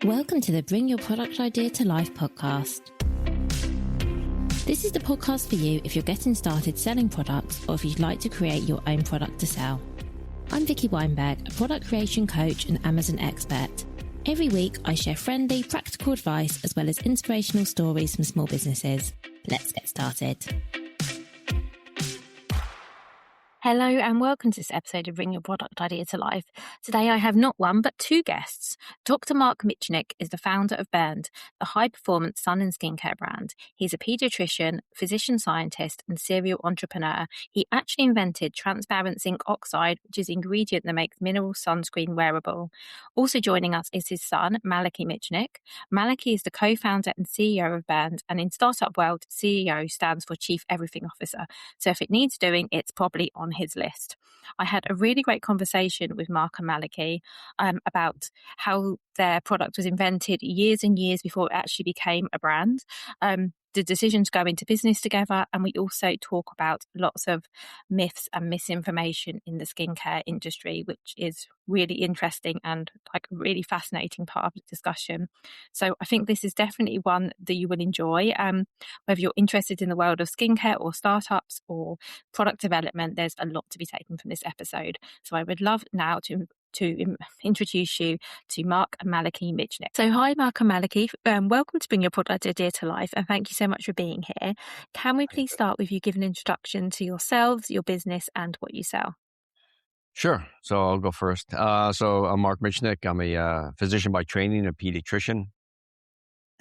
Welcome to the Bring Your Product Idea to Life podcast. This is the podcast for you if you're getting started selling products or if you'd like to create your own product to sell. I'm Vicky Weinberg, a product creation coach and Amazon expert. Every week, I share friendly, practical advice as well as inspirational stories from small businesses. Let's get started. Hello and welcome to this episode of Bring Your Product Idea to Life. Today I have not one but two guests. Dr. Mark Mitchnick is the founder of Burnd, a high-performance sun and skincare brand. He's a paediatrician, physician scientist and serial entrepreneur. He actually invented transparent zinc oxide, which is the ingredient that makes mineral sunscreen wearable. Also joining us is his son, Malachy Mitchnick. Malachy is the co-founder and CEO of Burnd, and in startup world, CEO stands for Chief Everything Officer. So if it needs doing, it's probably on his list. I had a really great conversation with Mark and Malachy about how their product was invented years and years before it actually became a brand, the decision to go into business together, and we also talk about lots of myths and misinformation in the skincare industry, which is really interesting and like a really fascinating part of the discussion. So I think this is definitely one that you will enjoy. Whether you're interested in the world of skincare or startups or product development, there's a lot to be taken from this episode. So I would love now to introduce you to Mark and Malachy Mitchnick. So hi, Mark and Malachy. Welcome to Bring Your Product Idea to Life, and thank you so much for being here. Can we please start with you giving an introduction to yourselves, your business, and what you sell? Sure. So I'll go first. So I'm Mark Mitchnick. I'm a physician by training, a pediatrician,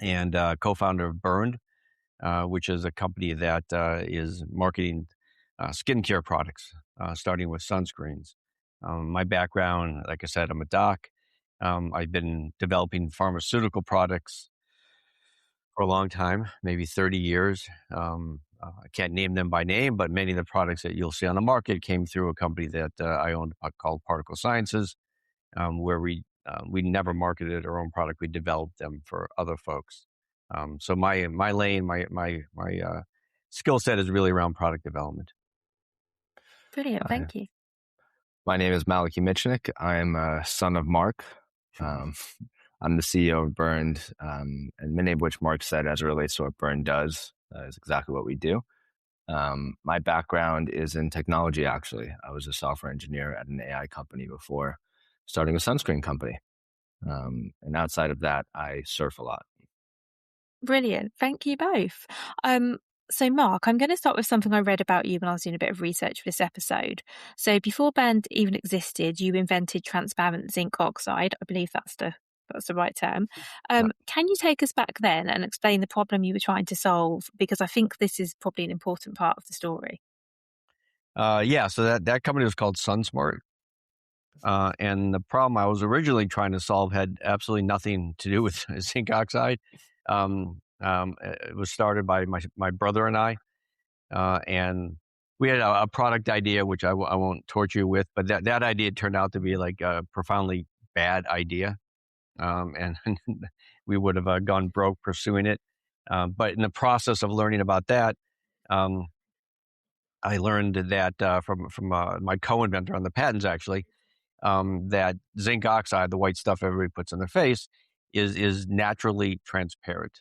and co-founder of Burnd, which is a company that is marketing skincare products, starting with sunscreens. My background, like I said, I'm a doc. I've been developing pharmaceutical products for a long time, maybe 30 years. I can't name them by name, but many of the products that you'll see on the market came through a company that I owned called Particle Sciences, where we never marketed our own product. We developed them for other folks. So my lane, my skill set is really around product development. Brilliant. Thank you. My name is Malachy Mitchnick. I'm a son of Mark. I'm the CEO of Burnd, and many of which Mark said as it relates to what Burnd does is exactly what we do. My background is in technology, actually. I was a software engineer at an AI company before starting a sunscreen company. And outside of that, I surf a lot. Brilliant. Thank you both. So Mark, I'm going to start with something I read about you when I was doing a bit of research for this episode. So before Burnd even existed, you invented transparent zinc oxide. I believe that's the right term. Can you take us back then and explain the problem you were trying to solve? Because I think this is probably an important part of the story. So that company was called SunSmart. And the problem I was originally trying to solve had absolutely nothing to do with zinc oxide. It was started by my brother and I, and we had a product idea, which I won't torture you with, but that idea turned out to be like a profoundly bad idea. And we would have gone broke pursuing it. But in the process of learning about that, I learned that from my co-inventor on the patents, actually, that zinc oxide, the white stuff everybody puts on their face, is naturally transparent.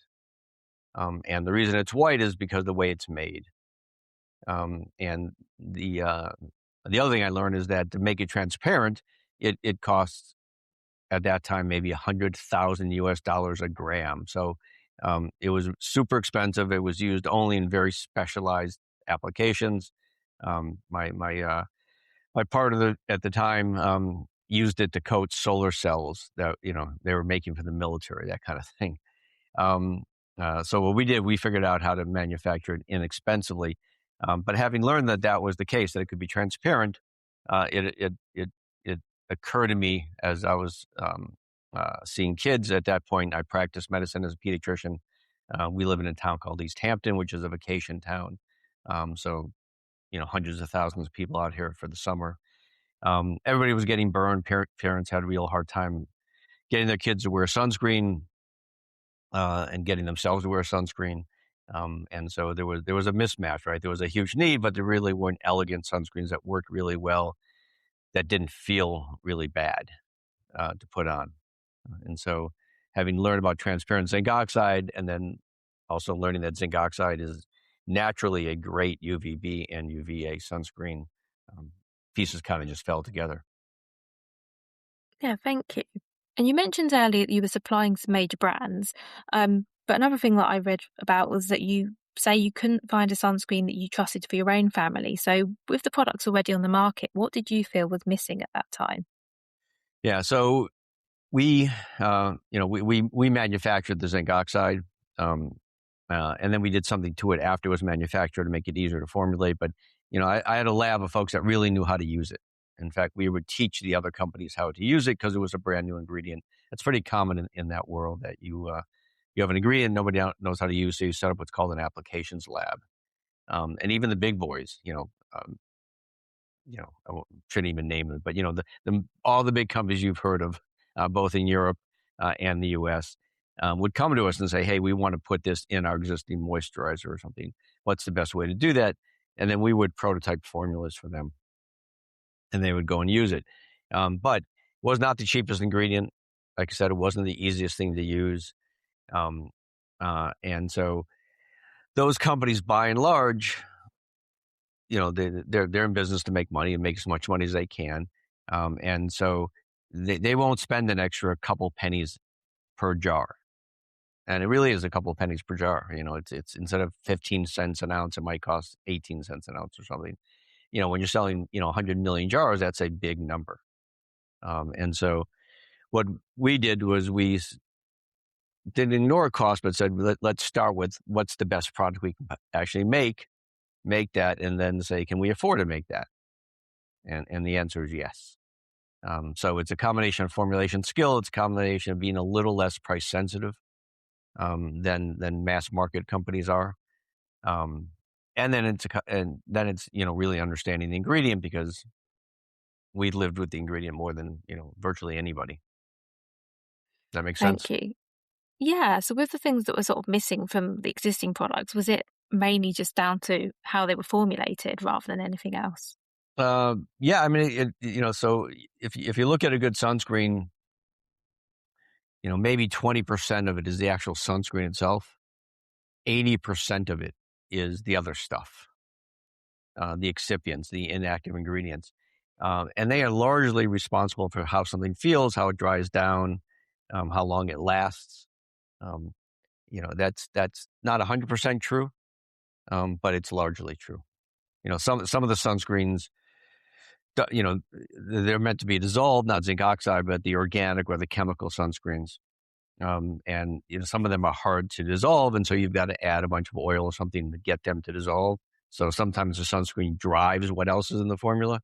And the reason it's white is because of the way it's made. And the other thing I learned is that to make it transparent, it costs at that time maybe $100,000 a gram. So it was super expensive. It was used only in very specialized applications. My partner at the time used it to coat solar cells that they were making for the military, that kind of thing. So what we did, we figured out how to manufacture it inexpensively. But having learned that was the case, that it could be transparent, it occurred to me as I was seeing kids at that point. I practiced medicine as a pediatrician. We live in a town called East Hampton, which is a vacation town. So hundreds of thousands of people out here for the summer. Everybody was getting burned. Parents had a real hard time getting their kids to wear sunscreen. And getting themselves to wear sunscreen. And so there was a mismatch, right? There was a huge need, but there really weren't elegant sunscreens that worked really well, that didn't feel really bad to put on. And so having learned about transparent zinc oxide, and then also learning that zinc oxide is naturally a great UVB and UVA sunscreen, pieces kind of just fell together. Yeah, thank you. And you mentioned earlier that you were supplying some major brands, but another thing that I read about was that you say you couldn't find a sunscreen that you trusted for your own family. So with the products already on the market, what did you feel was missing at that time? Yeah, so we manufactured the zinc oxide, and then we did something to it after it was manufactured to make it easier to formulate. But I had a lab of folks that really knew how to use it. In fact, we would teach the other companies how to use it because it was a brand new ingredient. It's pretty common in that world that you have an ingredient nobody knows how to use, so you set up what's called an applications lab. And even the big boys, shouldn't even name them, but all the big companies you've heard of, both in Europe and the U.S., would come to us and say, "Hey, we want to put this in our existing moisturizer or something. What's the best way to do that?" And then we would prototype formulas for them, and they would go and use it. But it was not the cheapest ingredient. Like I said, it wasn't the easiest thing to use, and so those companies, by and large, they're in business to make money and make as much money as they can, and so they won't spend an extra couple pennies per jar, and it really is a couple pennies per jar. It's instead of 15 cents an ounce, it might cost 18 cents an ounce or something. When you're selling 100 million jars, that's a big number, and so what we did was we didn't ignore cost, but said let's start with what's the best product we can actually make that, and then say, can we afford to make that? And the answer is yes. So it's a combination of formulation skill. It's a combination of being a little less price sensitive than mass market companies are, and then it's really understanding the ingredient, because we lived with the ingredient more than virtually anybody. Does that make sense? Thank you. Yeah, so with the things that were sort of missing from the existing products, was it mainly just down to how they were formulated rather than anything else? Yeah, I mean, so if you look at a good sunscreen, maybe 20% of it is the actual sunscreen itself. 80% of it is the other stuff, the excipients, the inactive ingredients. And they are largely responsible for how something feels, how it dries down, how long it lasts. That's not 100% true, but it's largely true. Some of the sunscreens, they're meant to be dissolved, not zinc oxide, but the organic or the chemical sunscreens. And some of them are hard to dissolve, and so you've got to add a bunch of oil or something to get them to dissolve. So sometimes the sunscreen drives what else is in the formula.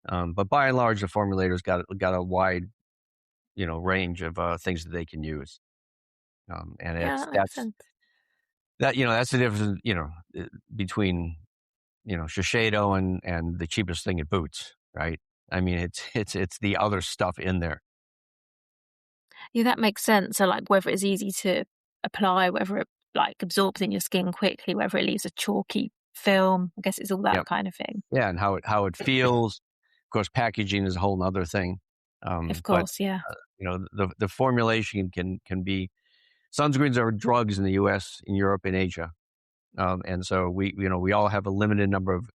But by and large, the formulator's got a wide, range of things that they can use. And Yeah, that makes sense. that's the difference, between Shiseido and the cheapest thing at Boots, right? I mean, it's the other stuff in there. Yeah, that makes sense. So like whether it's easy to apply, whether it like absorbs in your skin quickly, whether it leaves a chalky film, I guess it's all that Yep. kind of thing. Yeah, and how it feels. Of course, packaging is a whole other thing. Of But course, yeah. the formulation can be. Sunscreens are drugs in the U.S., in Europe, and Asia, and so we all have a limited number of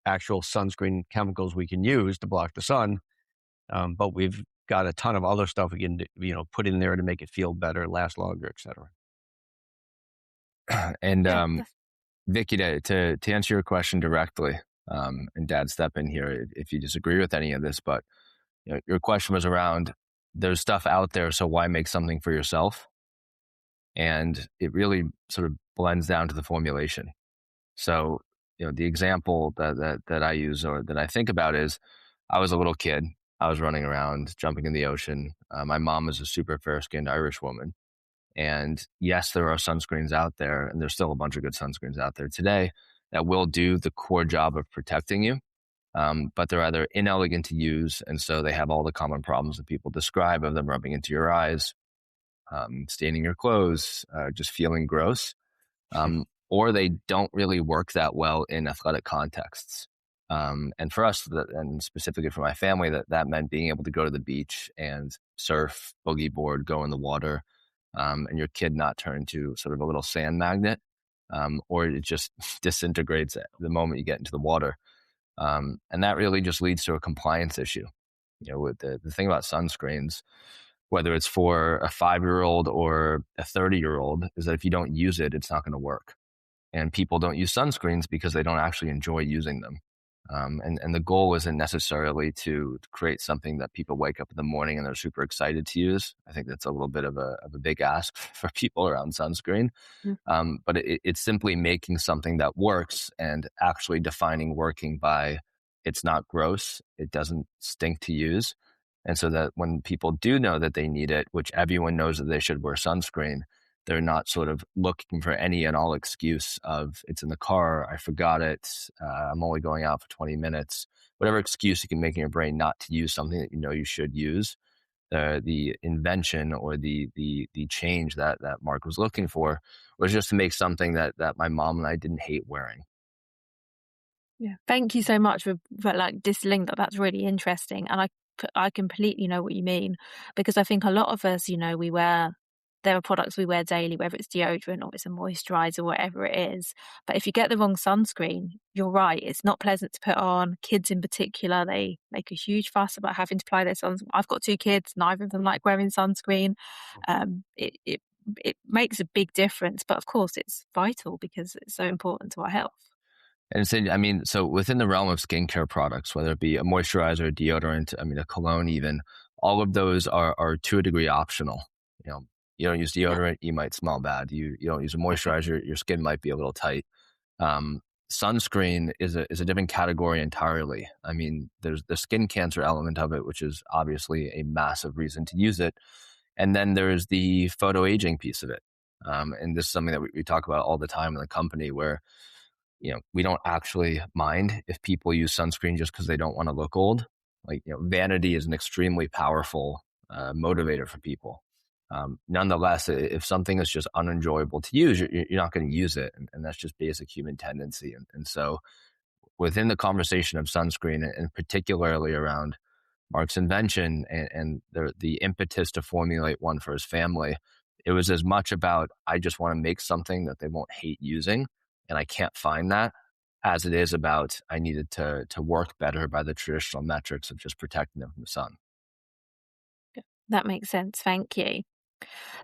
actual sunscreen chemicals we can use to block the sun, but we've got a ton of other stuff we can put in there to make it feel better, last longer, etc. And Yeah, Vicky, to answer your question directly, and Dad, step in here if you disagree with any of this, but your question was around there's stuff out there, so why make something for yourself? And it really sort of blends down to the formulation. So the example that I use or that I think about is I was a little kid. I was running around, jumping in the ocean. My mom is a super fair-skinned Irish woman. And yes, there are sunscreens out there, and there's still a bunch of good sunscreens out there today that will do the core job of protecting you. But they're either inelegant to use, and so they have all the common problems that people describe of them rubbing into your eyes, staining your clothes, just feeling gross. Or they don't really work that well in athletic contexts. And for us, and specifically for my family, that meant being able to go to the beach and surf, boogie board, go in the water, and your kid not turn into sort of a little sand magnet, or it just disintegrates the moment you get into the water. And that really just leads to a compliance issue. With the thing about sunscreens, whether it's for a 5-year-old or a 30-year-old, is that if you don't use it, it's not going to work. And people don't use sunscreens because they don't actually enjoy using them. And the goal isn't necessarily to create something that people wake up in the morning and they're super excited to use. I think that's a little bit of a big ask for people around sunscreen. But it's simply making something that works and actually defining working by it's not gross, it doesn't stink to use. And so that when people do know that they need it, which everyone knows that they should wear sunscreen, they're not sort of looking for any and all excuse of it's in the car, I forgot it, I'm only going out for 20 minutes. Whatever excuse you can make in your brain not to use something that you know you should use. The invention or the change that Mark was looking for was just to make something that my mom and I didn't hate wearing. Yeah, thank you so much for like distilling that. That's really interesting, and I completely know what you mean, because I think a lot of us, there are products we wear daily, whether it's deodorant or it's a moisturizer, whatever it is. But if you get the wrong sunscreen, you're right, it's not pleasant to put on. Kids in particular, they make a huge fuss about having to apply their sunscreen. I've got 2 kids, neither of them like wearing sunscreen. It makes a big difference, but of course it's vital because it's so important to our health. And so within the realm of skincare products, whether it be a moisturizer, a deodorant, a cologne even, all of those are to a degree optional. You don't use deodorant, you might smell bad. You don't use a moisturizer, your skin might be a little tight. Sunscreen is a different category entirely. There's the skin cancer element of it, which is obviously a massive reason to use it. And then there's the photo aging piece of it. And this is something that we talk about all the time in the company where, we don't actually mind if people use sunscreen just because they don't want to look old. Vanity is an extremely powerful motivator for people. Nonetheless, if something is just unenjoyable to use, you're not going to use it. And that's just basic human tendency. And so within the conversation of sunscreen, and particularly around Mark's invention and the impetus to formulate one for his family, it was as much about, I just want to make something that they won't hate using, and I can't find that, as it is about, I needed to work better by the traditional metrics of just protecting them from the sun. That makes sense. Thank you.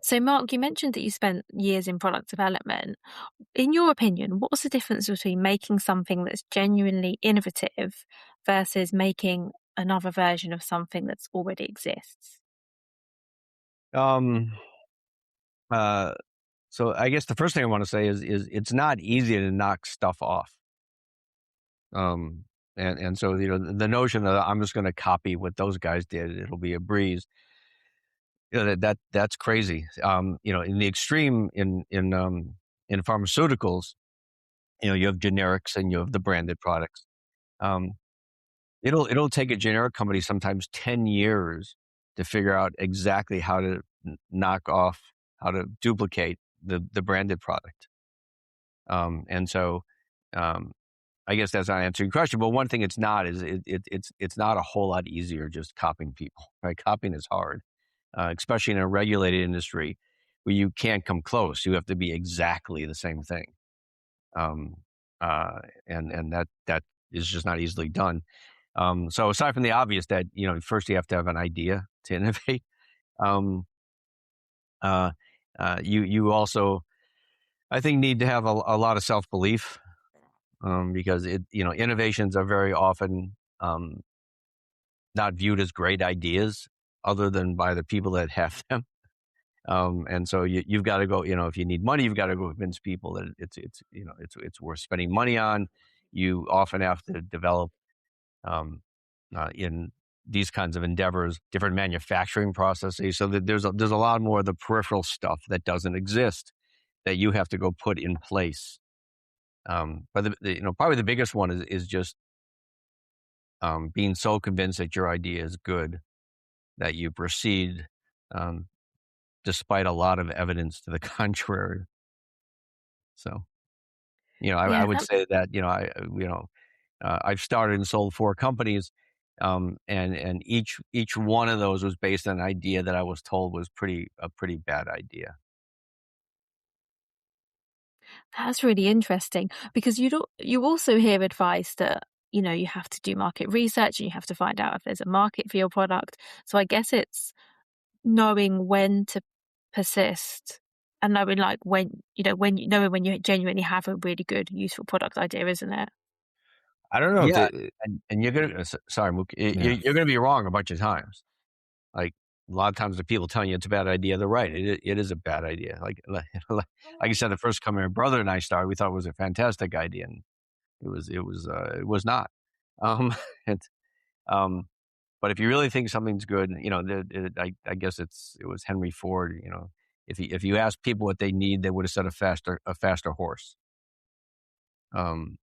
So, Mark, you mentioned that you spent years in product development. In your opinion, what's the difference between making something that's genuinely innovative versus making another version of something that's already exists? So I guess the first thing I want to say is it's not easy to knock stuff off. And so the notion that I'm just going to copy what those guys did, it'll be a breeze. That's crazy. In the extreme in pharmaceuticals, you have generics and you have the branded products. It'll take a generic company sometimes 10 years to figure out exactly how to knock off, how to duplicate the branded product. And so I guess that's not answering your question, but one thing it's not is it's not a whole lot easier just copying people, right? Copying is hard, especially in a regulated industry where you can't come close. You have to be exactly the same thing. And that is just not easily done. So aside from the obvious that, first you have to have an idea to innovate. You also, I think, need to have a lot of self-belief, because innovations are very often not viewed as great ideas other than by the people that have them. And so you've got to go, if you need money, you've got to go convince people that it's worth spending money on. You often have to develop in these kinds of endeavors different manufacturing processes, so that there's a lot more of the peripheral stuff that doesn't exist that you have to go put in place. But probably the biggest one is just being so convinced that your idea is good that you proceed despite a lot of evidence to the contrary. So, I would say that I've started and sold 4 companies. And each one of those was based on an idea that I was told was a pretty bad idea. That's really interesting because you also hear advice that, you have to do market research and you have to find out if there's a market for your product. So I guess it's knowing when to persist and knowing like knowing when you genuinely have a really good, useful product idea, isn't it? I don't know if Yeah, it, and you're gonna sorry, Mook, yeah. you're gonna be wrong a bunch of times. Like a lot of times, the people telling you it's a bad idea, they're right. It is a bad idea. Like I said, the first company my brother and I started, we thought it was a fantastic idea, and it was not. Um, and um, but if you really think something's good, I guess it was Henry Ford. If you ask people what they need, they would have said a faster horse. And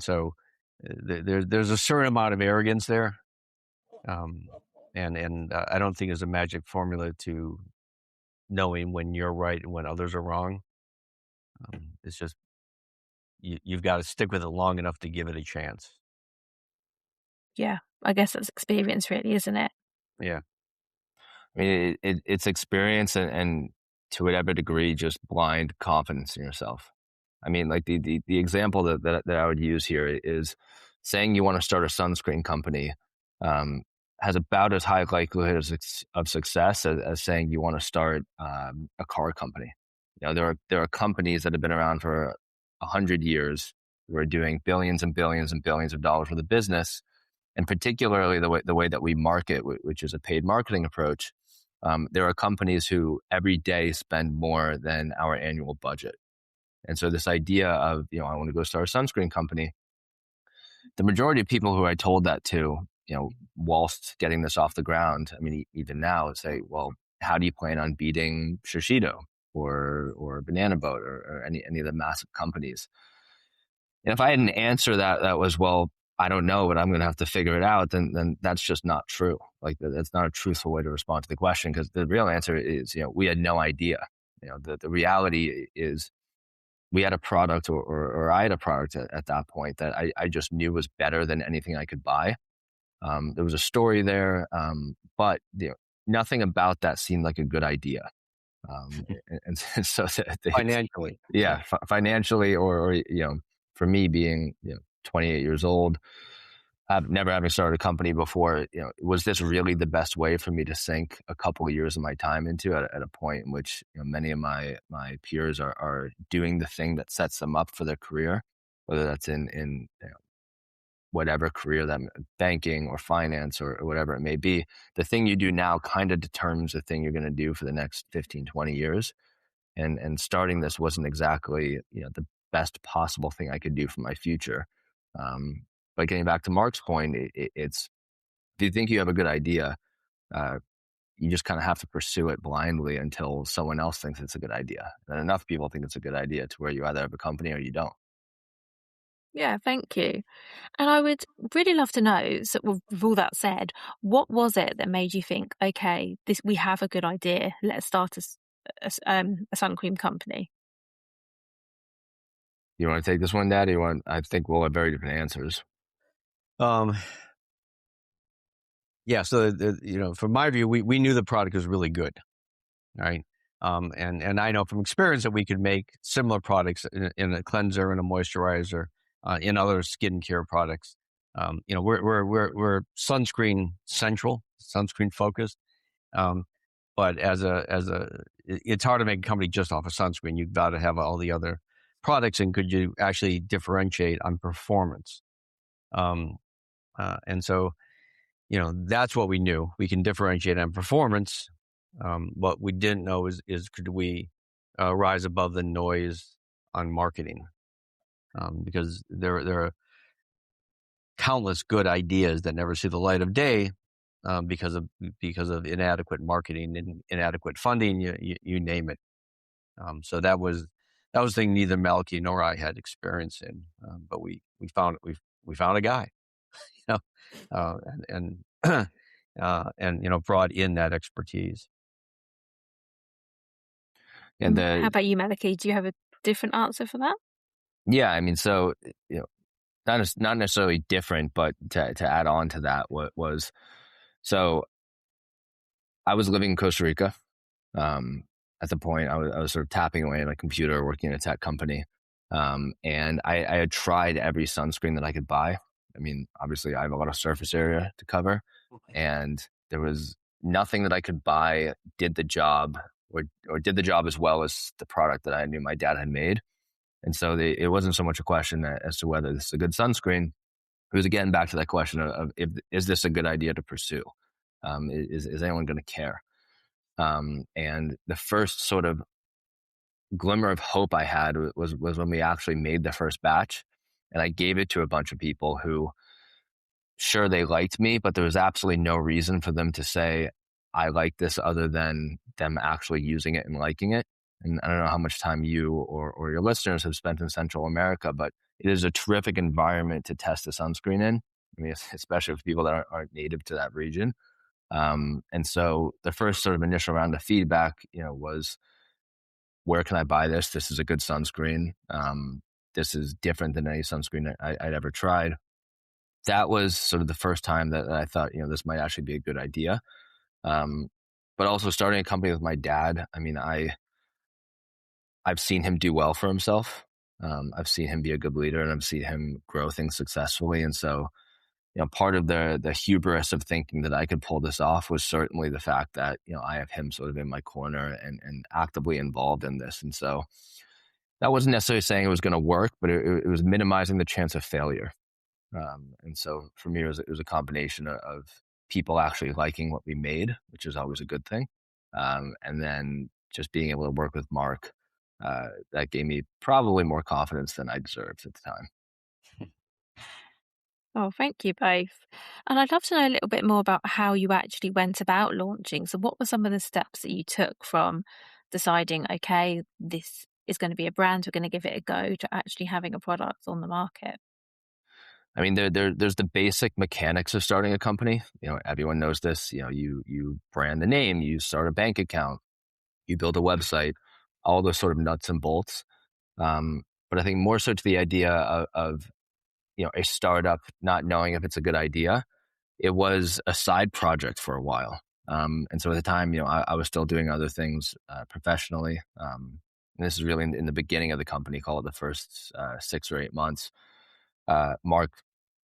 so there's a certain amount of arrogance there. And I don't think there's a magic formula to knowing when you're right and when others are wrong. It's just you've got to stick with it long enough to give it a chance. Yeah, I guess that's experience, really, isn't it? Yeah. I mean, it's experience and to whatever degree, just blind confidence in yourself. I mean, like the example that I would use here is saying you want to start a sunscreen company has about as high likelihood of success as saying you want to start a car company. There are companies that have been around for 100 years who are doing billions and billions and billions of dollars worth of business, and particularly the way that we market, which is a paid marketing approach. There are companies who every day spend more than our annual budget. And so this idea of, I want to go start a sunscreen company, the majority of people who I told that to, whilst getting this off the ground, I mean, even now, say, well, how do you plan on beating Shiseido or Banana Boat or any of the massive companies? And if I had an answer that was, well, I don't know, but I'm going to have to figure it out, then that's just not true. Like that's not a truthful way to respond to the question, because the real answer is, we had no idea. The reality is we had a product or I had a product at that point that I just knew was better than anything I could buy. There was a story there, but nothing about that seemed like a good idea. And so Financially. yeah, financially or for me being 28 years old, never having started a company before, was this really the best way for me to sink a couple of years of my time into at a point in which many of my peers are doing the thing that sets them up for their career, whether that's in whatever career, that banking or finance or whatever it may be. The thing you do now kind of determines the thing you're going to do for the next 15, 20 years. And starting this wasn't exactly the best possible thing I could do for my future. But getting back to Mark's point, it's if you think you have a good idea, you just kind of have to pursue it blindly until someone else thinks it's a good idea. And enough people think it's a good idea to where you either have a company or you don't. Yeah, thank you. And I would really love to know, so with all that said, what was it that made you think, okay, we have a good idea, let's start a sun cream company? You want to take this one, Dad? I think we'll have very different answers. Yeah. So from my view, we knew the product was really good, right? And I know from experience that we could make similar products in a cleanser and a moisturizer, in other skincare products. We're sunscreen central, sunscreen focused. But it's hard to make a company just off of sunscreen. You've got to have all the other products, and could you actually differentiate on performance? And so, that's what we knew. We can differentiate on performance. What we didn't know is could we rise above the noise on marketing? Because there are countless good ideas that never see the light of day because of inadequate marketing and inadequate funding. You name it. So that was the thing neither Malachy nor I had experience in. But we found a guy, and brought in that expertise. And how about you, Malachy? Do you have a different answer for that? Yeah, I mean, so not necessarily different, but to add on to that, so I was living in Costa Rica. At the point, I was sort of tapping away on a computer, working in a tech company, and I had tried every sunscreen that I could buy. I mean, obviously, I have a lot of surface area to cover, and there was nothing that I could buy did the job or did the job as well as the product that I knew my dad had made. And so it wasn't so much a question as to whether this is a good sunscreen. It was again back to that question of is this a good idea to pursue? Is anyone going to care? And the first sort of glimmer of hope I had was when we actually made the first batch, and I gave it to a bunch of people who, sure, they liked me, but there was absolutely no reason for them to say I like this other than them actually using it and liking it. And I don't know how much time you or your listeners have spent in Central America, but it is a terrific environment to test a sunscreen in. I mean, especially for people that aren't native to that region. And so the first sort of initial round of feedback, was, where can I buy this? This is a good sunscreen. This is different than any sunscreen I'd ever tried. That was sort of the first time that I thought, this might actually be a good idea. But also starting a company with my dad, I mean, I've seen him do well for himself. I've seen him be a good leader, and I've seen him grow things successfully. And so, part of the hubris of thinking that I could pull this off was certainly the fact that, I have him sort of in my corner and actively involved in this. And so that wasn't necessarily saying it was going to work, but it was minimizing the chance of failure. And so for me, it was a combination of people actually liking what we made, which is always a good thing. And then just being able to work with Mark, that gave me probably more confidence than I deserved at the time. Oh, thank you both. And I'd love to know a little bit more about how you actually went about launching. So what were some of the steps that you took from deciding, okay, this is going to be a brand, we're going to give it a go, to actually having a product on the market? I mean, there's the basic mechanics of starting a company. Everyone knows this. You brand the name, you start a bank account, you build a website, all those sort of nuts and bolts. But I think more so to the idea of a startup not knowing if it's a good idea, it was a side project for a while. And so at the time, I was still doing other things professionally. And this is really in the beginning of the company, call it the first 6 or 8 months. Mark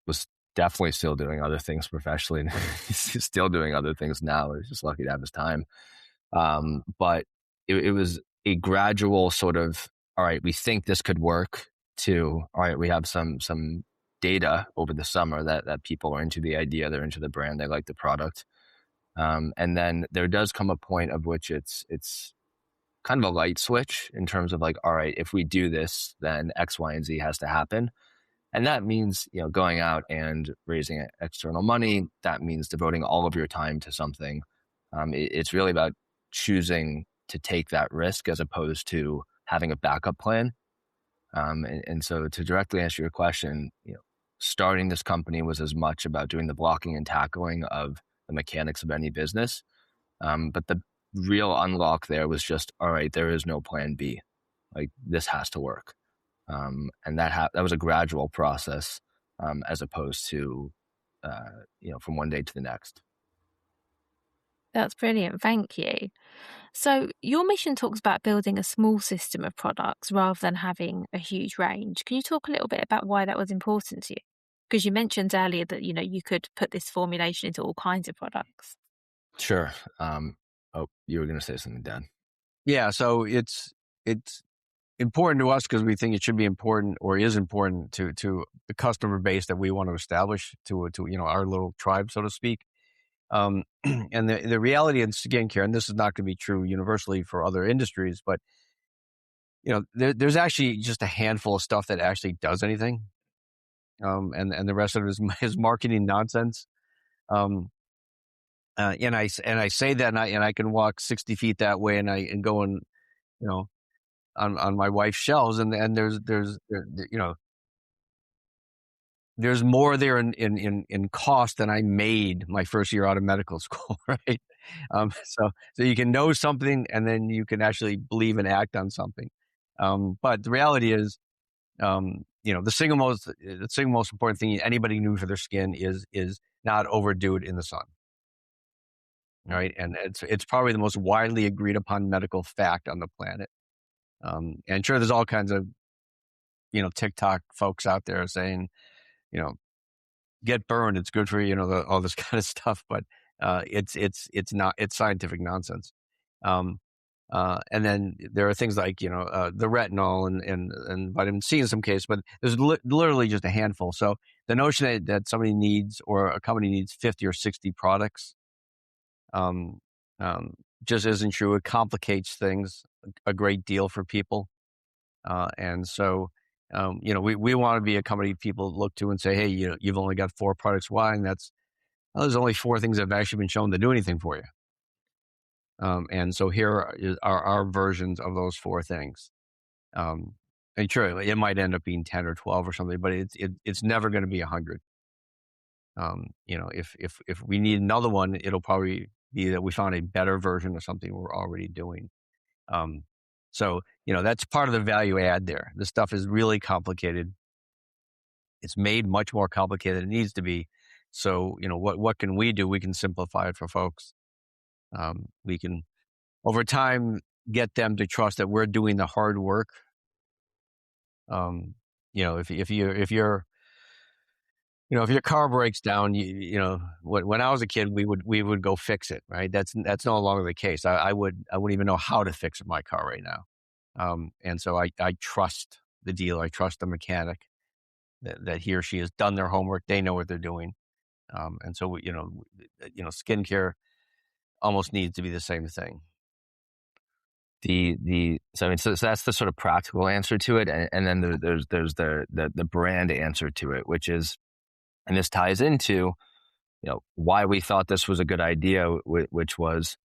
was definitely still doing other things professionally, and he's still doing other things now. He's just lucky to have his time. But it was a gradual sort of, all right, we think this could work, to, all right, we have some data over the summer that people are into the idea, they're into the brand, they like the product. And then there does come a point of which it's kind of a light switch in terms of like, all right, if we do this, then X, Y, and Z has to happen. And that means, going out and raising external money. That means devoting all of your time to something. It's really about choosing to take that risk as opposed to having a backup plan. And so to directly answer your question, starting this company was as much about doing the blocking and tackling of the mechanics of any business. But the real unlock there was just, all right, there is no plan B. Like, this has to work. And that was a gradual process, as opposed to, from one day to the next. That's brilliant. Thank you. So your mission talks about building a small system of products rather than having a huge range. Can you talk a little bit about why that was important to you? Because you mentioned earlier that, you could put this formulation into all kinds of products. Sure. You were going to say something, Dan. Yeah. So it's important to us because we think it should be important, or is important to the customer base that we want to establish, to our little tribe, so to speak. And the reality in skincare, and this is not going to be true universally for other industries, but there's actually just a handful of stuff that actually does anything, and the rest of it is marketing nonsense. And I say that, and I can walk 60 feet that way, and go and on my wife's shelves, and there's more there in cost than I made my first year out of medical school, right? So you can know something, and then you can actually believe and act on something. But the reality is, The single most important thing anybody can do for their skin is not overdo it in the sun. Right. And it's probably the most widely agreed upon medical fact on the planet. And sure, there's all kinds of, TikTok folks out there saying, get burned. It's good for you, all this kind of stuff. But it's scientific nonsense. And then there are things like, the retinol and vitamin C in some cases, but there's literally just a handful. So the notion that somebody needs or a company needs 50 or 60 products just isn't true. It complicates things a great deal for people. And so, we want to be a company people look to and say, hey, you've only got 4 products. Why? And there's only 4 things that have actually been shown to do anything for you. And so here are our versions of those 4 things. And sure, it might end up being 10 or 12 or something, but it's never going to be 100. If we need another one, it'll probably be that we found a better version of something we're already doing. So that's part of the value add there. This stuff is really complicated. It's made much more complicated than it needs to be. So, what can we do? We can simplify it for folks. We can, over time, get them to trust that we're doing the hard work. If your car breaks down, when I was a kid, we would go fix it, right? That's no longer the case. I wouldn't even know how to fix my car right now. And so I trust the dealer. I trust the mechanic that he or she has done their homework. They know what they're doing. And so, skincare almost needs to be the same thing. So that's the sort of practical answer to it. And then there's the brand answer to it, which is, and this ties into, why we thought this was a good idea, which was,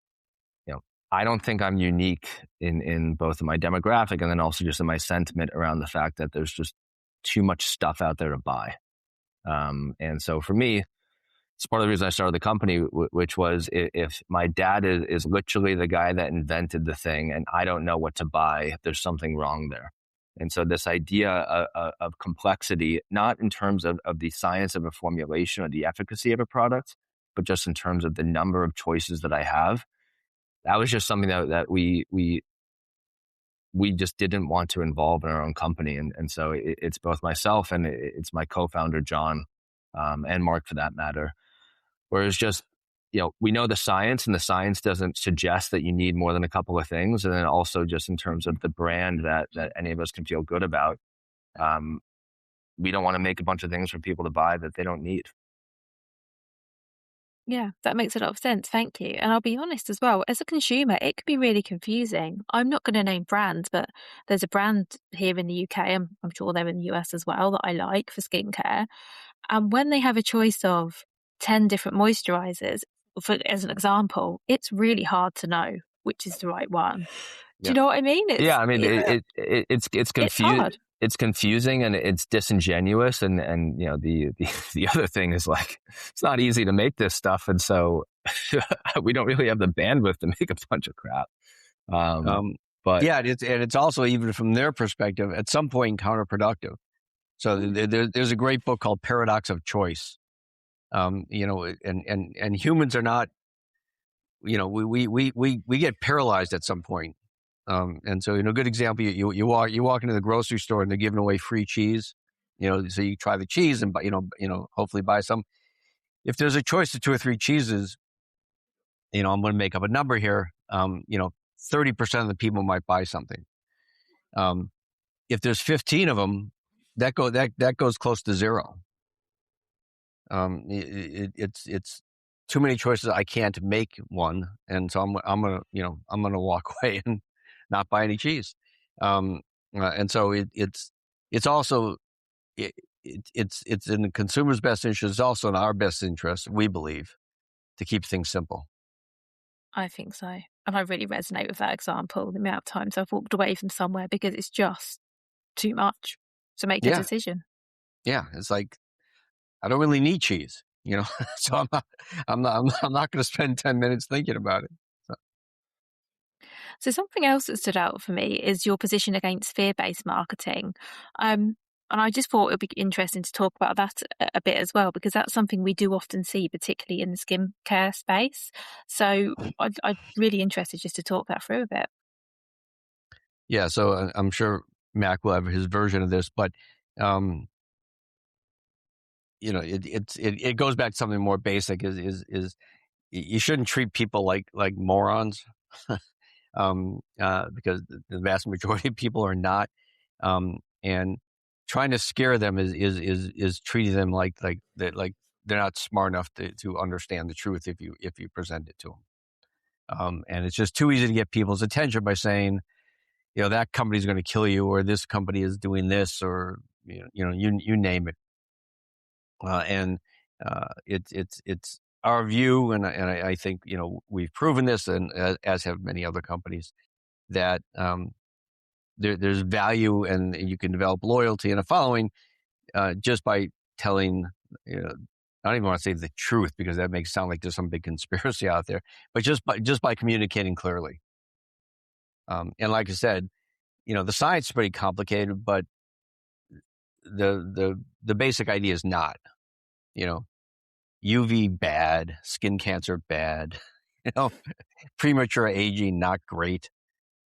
I don't think I'm unique in both my demographic and then also just in my sentiment around the fact that there's just too much stuff out there to buy. And so for me, it's part of the reason I started the company, which was if my dad is literally the guy that invented the thing and I don't know what to buy, there's something wrong there. And so this idea of complexity, not in terms of the science of a formulation or the efficacy of a product, but just in terms of the number of choices that I have, that was just something that we just didn't want to involve in our own company. And so it's both myself and it's my co-founder, John, and Mark for that matter. Whereas just, we know the science and the science doesn't suggest that you need more than a couple of things. And then also just in terms of the brand that any of us can feel good about, we don't want to make a bunch of things for people to buy that they don't need. Yeah, that makes a lot of sense. Thank you. And I'll be honest as well, as a consumer, it could be really confusing. I'm not going to name brands, but there's a brand here in the UK, I'm sure they're in the US as well, that I like for skincare. And when they have a choice of 10 different moisturizers, as an example, it's really hard to know which is the right one. Do you know what I mean? It's confusing. Hard. It's confusing and it's disingenuous. And the other thing is, like, it's not easy to make this stuff. And so we don't really have the bandwidth to make a bunch of crap. But yeah, it's also, even from their perspective, at some point counterproductive. So there's a great book called Paradox of Choice. And humans are not, we get paralyzed at some point. And so, a good example, you walk into the grocery store and they're giving away free cheese, so you try the cheese and, hopefully buy some. If there's a choice of 2 or 3 cheeses, I'm going to make up a number here. 30% of the people might buy something. If there's 15 of them, that goes close to 0. It's too many choices. I can't make one, and so I'm gonna walk away and not buy any cheese. And so it's also it's in the consumer's best interest. It's also in our best interest, we believe, to keep things simple. I think so, and I really resonate with that example. The amount of times I've walked away from somewhere because it's just too much to make a decision. Yeah, it's like, I don't really need cheese, so I'm not going to spend 10 minutes thinking about it. So. So something else that stood out for me is your position against fear-based marketing. And I just thought it would be interesting to talk about that a bit as well, because that's something we do often see, particularly in the skincare space. So I'm really interested just to talk that through a bit. Yeah, so I'm sure Mac will have his version of this, but it goes back to something more basic. Is you shouldn't treat people like morons, because the vast majority of people are not, and trying to scare them is treating them like they're not smart enough to understand the truth if you present it to them. And it's just too easy to get people's attention by saying, that company's going to kill you, or this company is doing this, or you name it. And it's our view, and I think we've proven this, and as have many other companies, that there's value, and you can develop loyalty and a following just by telling. I don't even want to say the truth, because that makes it sound like there's some big conspiracy out there, but just by communicating clearly. And like I said, the science is pretty complicated, but the basic idea is not. UV bad, skin cancer bad, premature aging not great,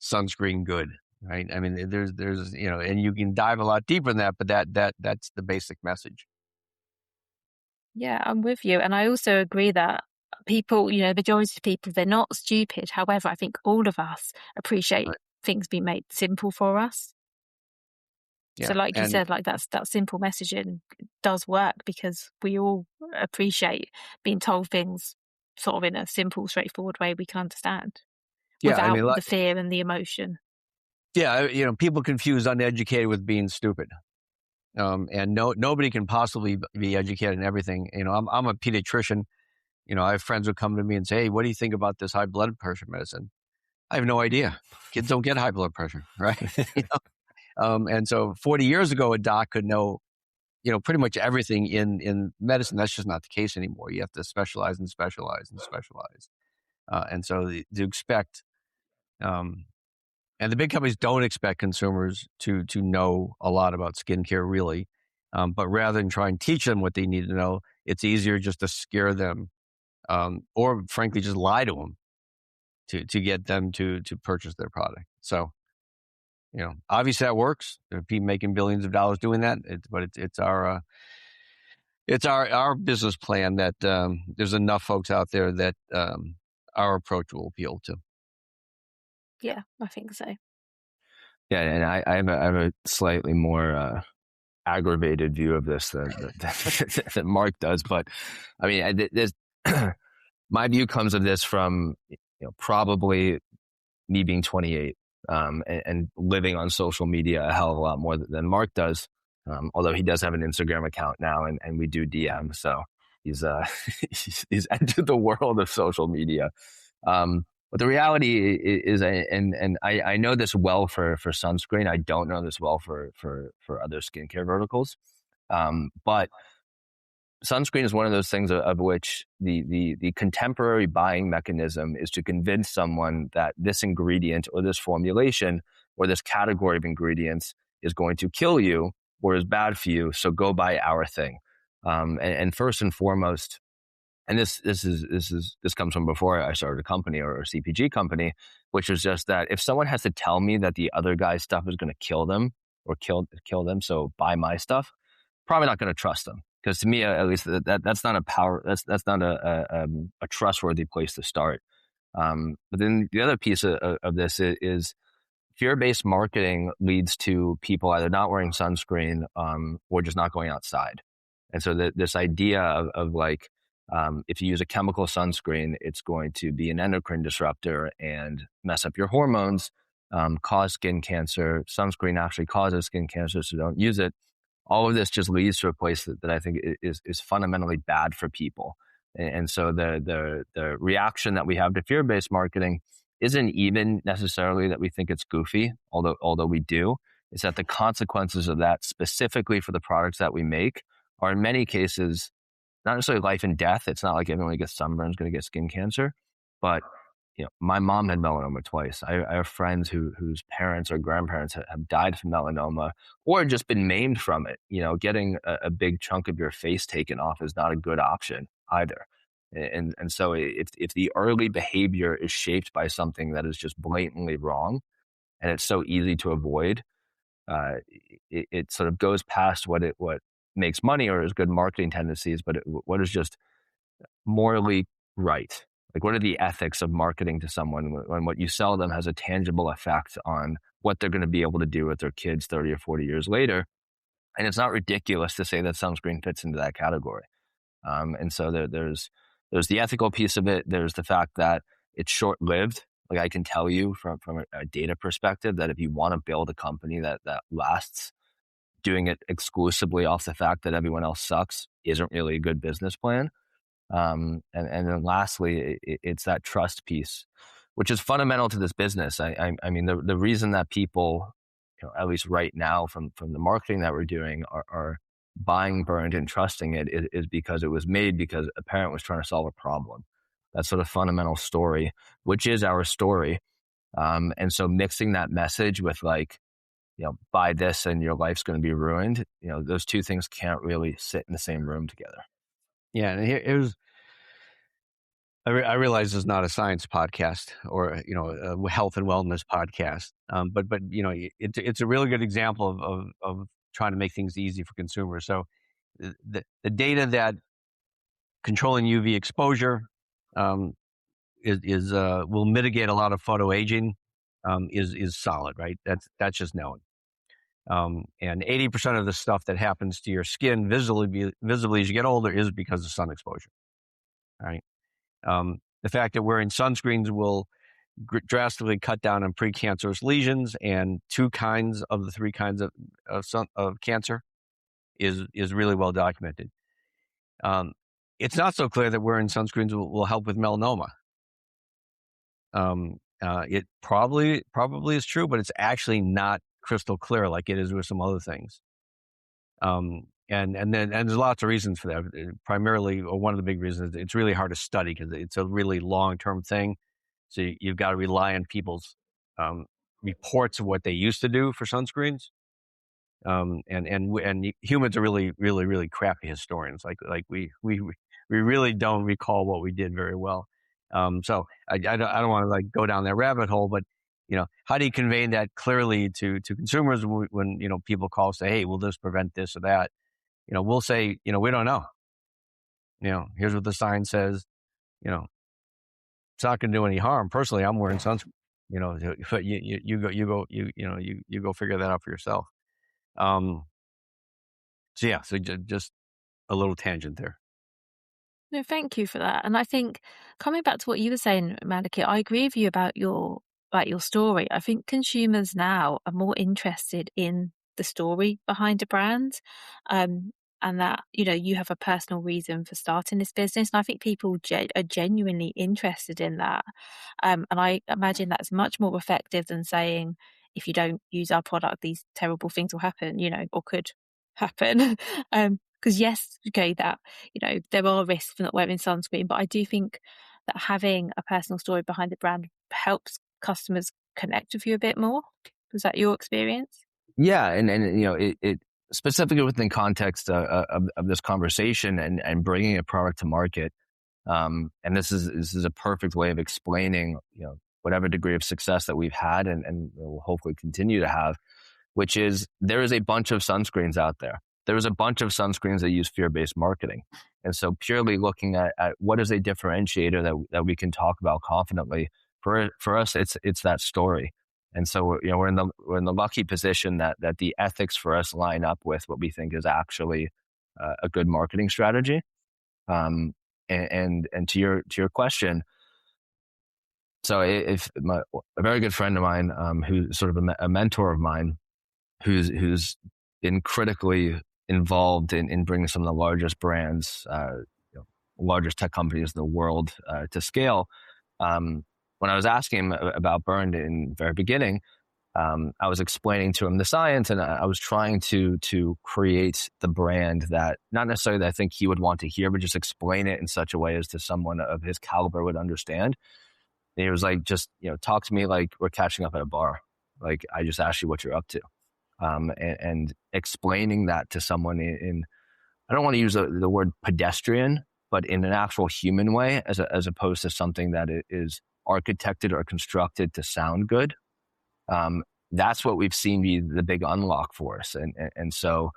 sunscreen good, right? I mean, there's and you can dive a lot deeper than that, but that's the basic message. Yeah, I'm with you. And I also agree that people, majority of people, they're not stupid. However, I think all of us appreciate things being made simple for us. Yeah. So like you said, like that simple messaging does work, because we all appreciate being told things sort of in a simple, straightforward way we can understand, without the fear and the emotion. Yeah, people confuse uneducated with being stupid. And nobody can possibly be educated in everything. I'm a pediatrician. I have friends who come to me and say, "Hey, what do you think about this high blood pressure medicine?" I have no idea. Kids don't get high blood pressure, right? And so 40 years ago, a doc could know, pretty much everything in medicine. That's just not the case anymore. You have to specialize and specialize and specialize. And so to expect, and the big companies don't expect consumers to know a lot about skincare, really. But rather than try and teach them what they need to know, it's easier just to scare them, or frankly, just lie to them to get them to purchase their product. So, obviously that works. There are people making billions of dollars doing that. But it's our business plan that there's enough folks out there that our approach will appeal to. Yeah, I think so. Yeah, and I have a slightly more aggravated view of this than Mark does. But I mean, my view comes of this from probably me being 28 and living on social media a hell of a lot more than Mark does. Although he does have an Instagram account now, and we do DM, so he's he's entered the world of social media. But the reality is, and I know this well for sunscreen. I don't know this well for other skincare verticals. But sunscreen is one of those things of which the contemporary buying mechanism is to convince someone that this ingredient or this formulation or this category of ingredients is going to kill you or is bad for you. So go buy our thing. And first and foremost, and this comes from before I started a company or a CPG company, which was just that if someone has to tell me that the other guy's stuff is going to kill them or kill them, so buy my stuff, probably not going to trust them. Because to me, at least, that's not that's not a trustworthy place to start. But then the other piece of this is fear-based marketing leads to people either not wearing sunscreen or just not going outside. And so this idea of like, if you use a chemical sunscreen, it's going to be an endocrine disruptor and mess up your hormones, cause skin cancer. Sunscreen actually causes skin cancer, so don't use it. All of this just leads to a place that I think is fundamentally bad for people. And so the reaction that we have to fear-based marketing isn't even necessarily that we think it's goofy, although we do. It's that the consequences of that specifically for the products that we make are in many cases not necessarily life and death. It's not like everyone who gets sunburn is going to get skin cancer, but my mom had melanoma twice. I have friends whose parents or grandparents have died from melanoma or just been maimed from it. Getting a big chunk of your face taken off is not a good option either. And so if the early behavior is shaped by something that is just blatantly wrong and it's so easy to avoid, it sort of goes past what makes money or is good marketing tendencies, but what is just morally right. Like, what are the ethics of marketing to someone when what you sell them has a tangible effect on what they're going to be able to do with their kids 30 or 40 years later? And it's not ridiculous to say that sunscreen fits into that category. And so there's the ethical piece of it. There's the fact that it's short-lived. Like, I can tell you from a data perspective that if you want to build a company that lasts, doing it exclusively off the fact that everyone else sucks isn't really a good business plan. And then lastly, it's that trust piece, which is fundamental to this business. I mean, the reason that people, at least right now from the marketing that we're doing are buying Burnd and trusting it is because it was made because a parent was trying to solve a problem. That's sort of fundamental story, which is our story. And so mixing that message with buy this and your life's going to be ruined, those two things can't really sit in the same room together. Yeah, and here's I realize it's not a science podcast or a health and wellness podcast, but it's a really good example of trying to make things easy for consumers. So the data that controlling UV exposure is will mitigate a lot of photo aging is solid, right? That's just known. And 80% of the stuff that happens to your skin visibly as you get older is because of sun exposure. All right. The fact that wearing sunscreens will drastically cut down on precancerous lesions and 2 kinds of the 3 kinds of cancer is really well documented. It's not so clear that wearing sunscreens will help with melanoma. It probably is true, but it's actually not crystal clear like it is with some other things. And there's lots of reasons for that. Primarily, or one of the big reasons, it's really hard to study because it's a really long-term thing. So you've got to rely on people's reports of what they used to do for sunscreens. And humans are really, really, really crappy historians. Like we really don't recall what we did very well. So I don't want to go down that rabbit hole, but how do you convey that clearly to consumers when people call and say, hey, will this prevent this or that? We'll say, we don't know. Here's what the sign says. It's not going to do any harm. Personally, I'm wearing sunscreen. But you go figure that out for yourself. So just a little tangent there. No, thank you for that. And I think coming back to what you were saying, Malachy, I agree with you about your story. I think consumers now are more interested in the story behind a brand, and that you have a personal reason for starting this business. And I think people are genuinely interested in that. And I imagine that's much more effective than saying, if you don't use our product, these terrible things will happen, or could happen. Because yes, okay, that there are risks for not wearing sunscreen, but I do think that having a personal story behind the brand helps customers connect with you a bit more. Was that your experience? Yeah, and it specifically within context of this conversation and bringing a product to market, and this is a perfect way of explaining whatever degree of success that we've had and will hopefully continue to have, which is there is a bunch of sunscreens out there. There is a bunch of sunscreens that use fear-based marketing. And so purely looking at what is a differentiator that we can talk about confidently, for us, it's that story. And so, we're in the lucky position that the ethics for us line up with what we think is actually a good marketing strategy. And to your question, so if a very good friend of mine, who's sort of a mentor of mine, who's been critically involved in bringing some of the largest brands, largest tech companies in the world to scale. When I was asking him about Burnd in the very beginning, I was explaining to him the science, and I was trying to create the brand that not necessarily that I think he would want to hear, but just explain it in such a way as to someone of his caliber would understand. And he was like, just, talk to me like we're catching up at a bar. Like, I just asked you what you're up to. And explaining that to someone in I don't want to use the word pedestrian, but in an actual human way, as opposed to something that is architected or constructed to sound good. That's what we've seen be the big unlock for us. And so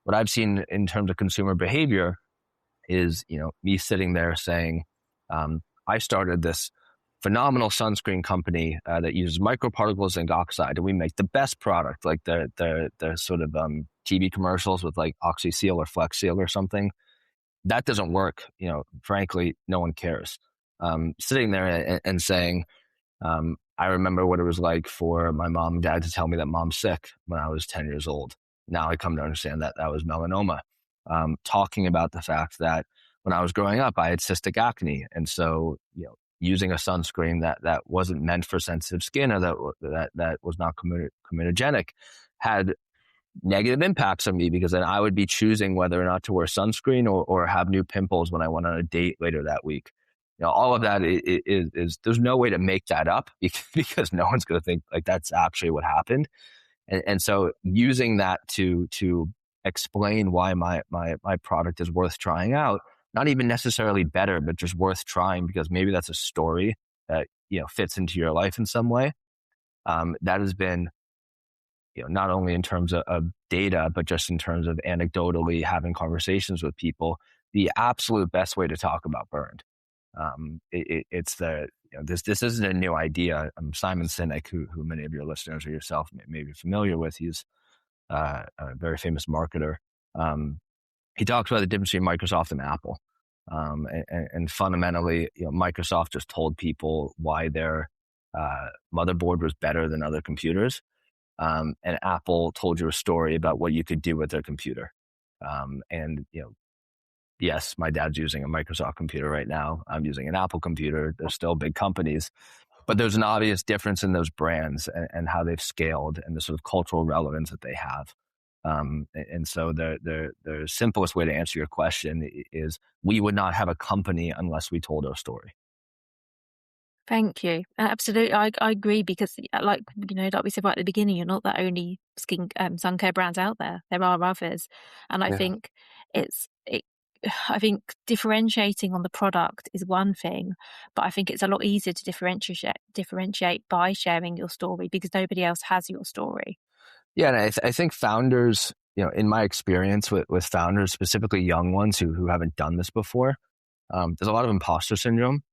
what I've seen in terms of consumer behavior is, me sitting there saying, I started this phenomenal sunscreen company that uses microparticles zinc oxide, and we make the best product, like the sort of TV commercials with like Oxy Seal or Flex Seal or something. That doesn't work. Frankly, no one cares. Sitting there and saying, I remember what it was like for my mom and dad to tell me that mom's sick when I was 10 years old. Now I come to understand that that was melanoma. Talking about the fact that when I was growing up, I had cystic acne. And so, using a sunscreen that wasn't meant for sensitive skin, or that was not comedogenic, had negative impacts on me, because then I would be choosing whether or not to wear sunscreen or have new pimples when I went on a date later that week. All of that is there's no way to make that up because no one's going to think like that's actually what happened. And so using that to explain why my product is worth trying out, not even necessarily better, but just worth trying because maybe that's a story that, fits into your life in some way. That has been, not only in terms of data, but just in terms of anecdotally having conversations with people, the absolute best way to talk about Burnd. It's this isn't a new idea. Simon Sinek, who many of your listeners or yourself may be familiar with, he's a very famous marketer. He talks about the difference between Microsoft and Apple. And fundamentally, Microsoft just told people why their motherboard was better than other computers. And Apple told you a story about what you could do with their computer. Yes, my dad's using a Microsoft computer right now. I'm using an Apple computer. They're still big companies, but there's an obvious difference in those brands and how they've scaled and the sort of cultural relevance that they have. And so the simplest way to answer your question is we would not have a company unless we told our story. Thank you. Absolutely. I agree because like we said right at the beginning, you're not the only sun care brands out there. There are others. And I think I think differentiating on the product is one thing, but I think it's a lot easier to differentiate by sharing your story because nobody else has your story. Yeah, and I think founders, in my experience with founders, specifically young ones who haven't done this before, there's a lot of imposter syndrome.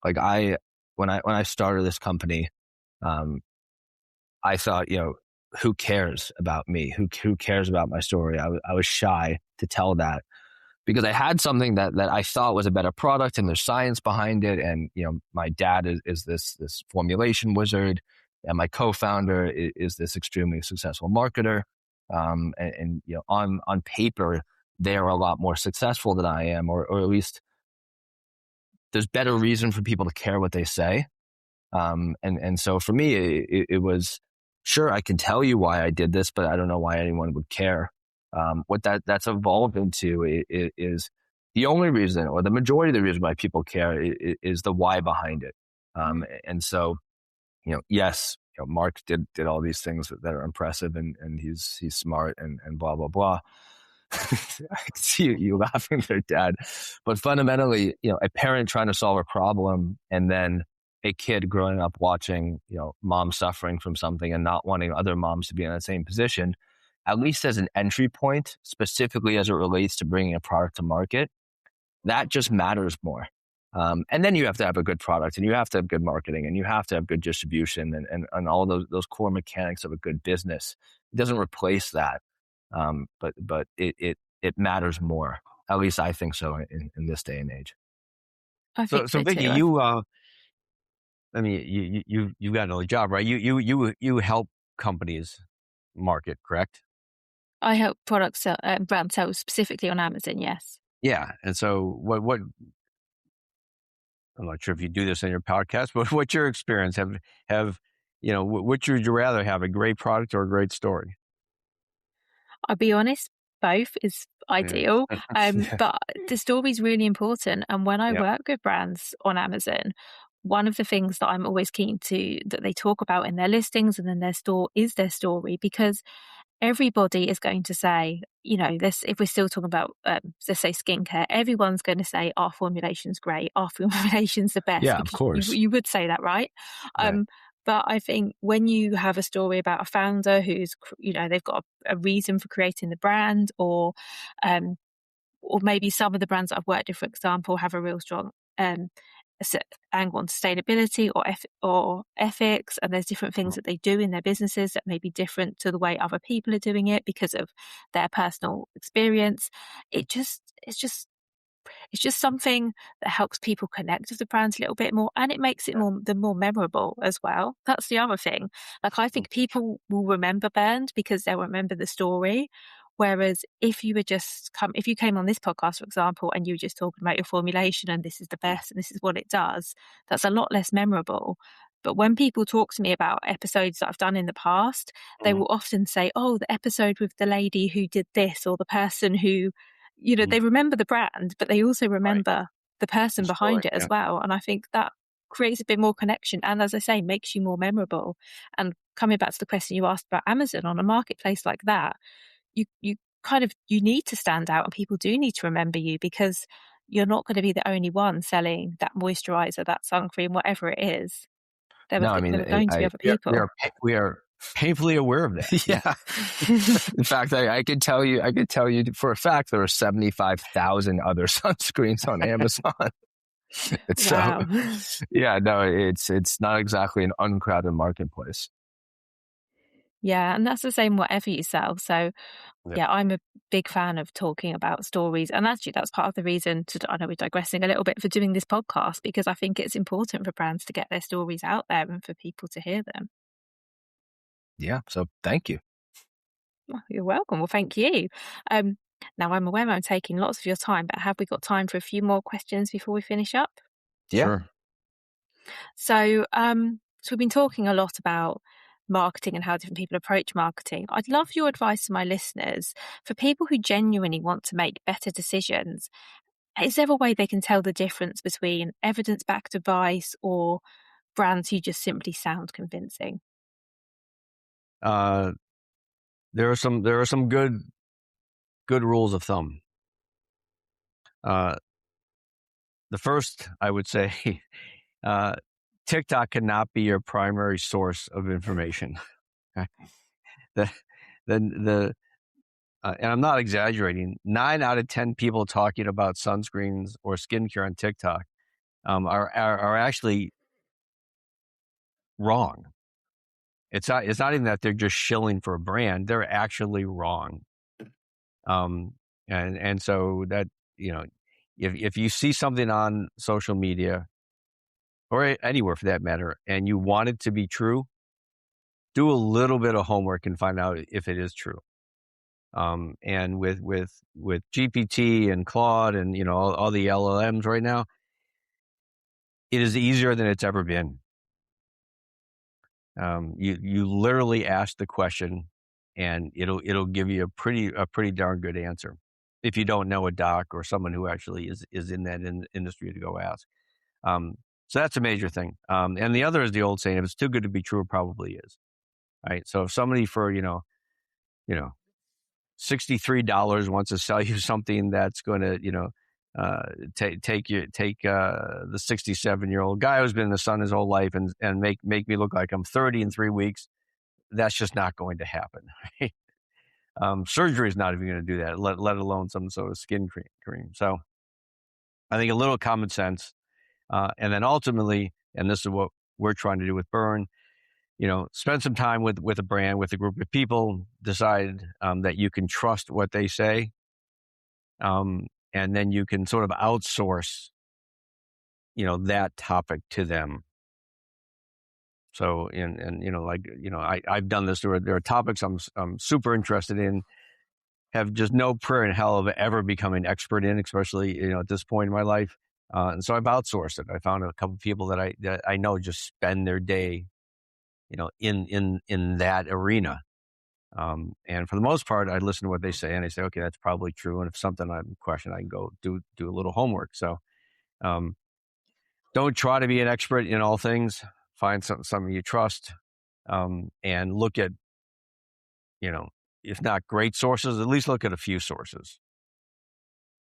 Like when I started this company, I thought, who cares about me? Who cares about my story? I was shy to tell that because I had something that I thought was a better product and there's science behind it. And, my dad is this formulation wizard. And my co-founder is this extremely successful marketer. On paper, they're a lot more successful than I am, or at least there's better reason for people to care what they say. And so for me, it was, sure, I can tell you why I did this, but I don't know why anyone would care. What that's evolved into is the only reason, or the majority of the reason why people care is the why behind it. And so, yes, Mark did all these things that are impressive and he's smart and blah, blah, blah. I can see you laughing there, Dad. But fundamentally, a parent trying to solve a problem and then a kid growing up watching, mom suffering from something and not wanting other moms to be in the same position, at least as an entry point, specifically as it relates to bringing a product to market, that just matters more. And then you have to have a good product and you have to have good marketing and you have to have good distribution and all those core mechanics of a good business. It doesn't replace that. But it matters more. At least I think so in this day and age. I think so Vicky, too. you've got another job, right? You help companies market, correct? I help brand sales specifically on Amazon. Yes. Yeah, and so what? I'm not sure if you do this in your podcast, but what's your experience? Have which would you rather have, a great product or a great story? I'll be honest, both is ideal. Yeah. But the story is really important. And when I work with brands on Amazon, one of the things that I'm always keen that they talk about in their listings and then their store is their story, because everybody is going to say, this, if we're still talking about, let's say skincare, everyone's going to say our formulation's great, our formulation's the best, Yeah, of because course. you would say that, right? Right. But I think when you have a story about a founder who's, they've got a reason for creating the brand, or maybe some of the brands that I've worked with, for example, have a real strong angle on sustainability or ethics, and there's different things that they do in their businesses that may be different to the way other people are doing it because of their personal experience. It's just something that helps people connect with the brand a little bit more, and it makes it more memorable as well. That's the other thing. Like, I think people will remember Burnd because they'll remember the story. Whereas if you came on this podcast, for example, and you were just talking about your formulation and this is the best and this is what it does, that's a lot less memorable. But when people talk to me about episodes that I've done in the past, they will often say, oh, the episode with the lady who did this, or the person who, they remember the brand, but they also remember the person behind it as well. And I think that creates a bit more connection. And as I say, makes you more memorable. And coming back to the question you asked about Amazon, on a marketplace like that, you need to stand out, and people do need to remember you, because you're not going to be the only one selling that moisturizer, that sun cream, whatever it is. There are going to be other people. We are painfully aware of that. Yeah. In fact, I could tell you for a fact there are 75,000 other sunscreens on Amazon. Wow. It's not exactly an uncrowded marketplace. Yeah, and that's the same whatever you sell. So yeah, I'm a big fan of talking about stories. And actually, that's part of the reason I know we're digressing a little bit, for doing this podcast, because I think it's important for brands to get their stories out there and for people to hear them. Yeah, so thank you. Well, you're welcome. Well, thank you. Now, I'm aware I'm taking lots of your time, but have we got time for a few more questions before we finish up? Yeah. Sure. So we've been talking a lot about marketing and how different people approach marketing. I'd love your advice to my listeners for people who genuinely want to make better decisions. Is there a way they can tell the difference between evidence-backed advice or brands who just simply sound convincing? There are some good rules of thumb. The first, I would say, TikTok cannot be your primary source of information. And I'm not exaggerating. 9 out of 10 people talking about sunscreens or skincare on TikTok are actually wrong. It's not even that they're just shilling for a brand; they're actually wrong. And so that, if you see something on social media or anywhere for that matter, and you want it to be true, do a little bit of homework and find out if it is true. And with GPT and Claude and all the LLMs right now, it is easier than it's ever been. You literally ask the question, and it'll give you a pretty darn good answer if you don't know a doc or someone who actually is in that industry to go ask. So that's a major thing. And the other is the old saying: if it's too good to be true, it probably is. Right. So if somebody for $63 wants to sell you something that's going to take the 67-year-old guy who's been in the sun his whole life and make me look like I'm 30 in 3 weeks, that's just not going to happen. Right? Surgery is not even going to do that, let alone some sort of skin cream. So I think a little common sense, and then ultimately, and this is what we're trying to do with Burn, spend some time with a brand, with a group of people, decide that you can trust what they say, and then you can sort of outsource, that topic to them. So, I've done this. There are topics I'm super interested in, have just no prayer in hell of ever becoming an expert in, especially, at this point in my life. And so I've outsourced it. I found a couple of people that I know just spend their day, in that arena. And for the most part, I listen to what they say and I say, okay, that's probably true. And if something I'm questioning, I can go do a little homework. So, don't don't try to be an expert in all things. Find some you trust, and look at, if not great sources, at least look at a few sources.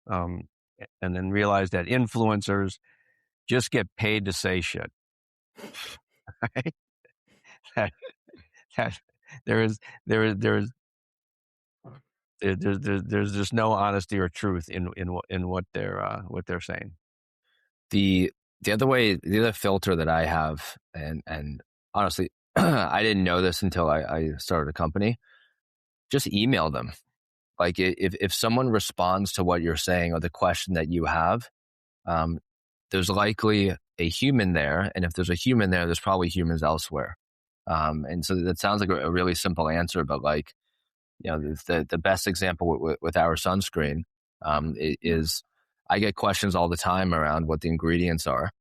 And then realize that influencers just get paid to say shit. Right? that there's just no honesty or truth in what they're saying. The other filter that I have, and honestly, I didn't know this until I started a company. Just email them. Like if someone responds to what you're saying or the question that you have, there's likely a human there, and if there's a human there, there's probably humans elsewhere. And so that sounds like a really simple answer, but like, the best example with our sunscreen is I get questions all the time around what the ingredients are.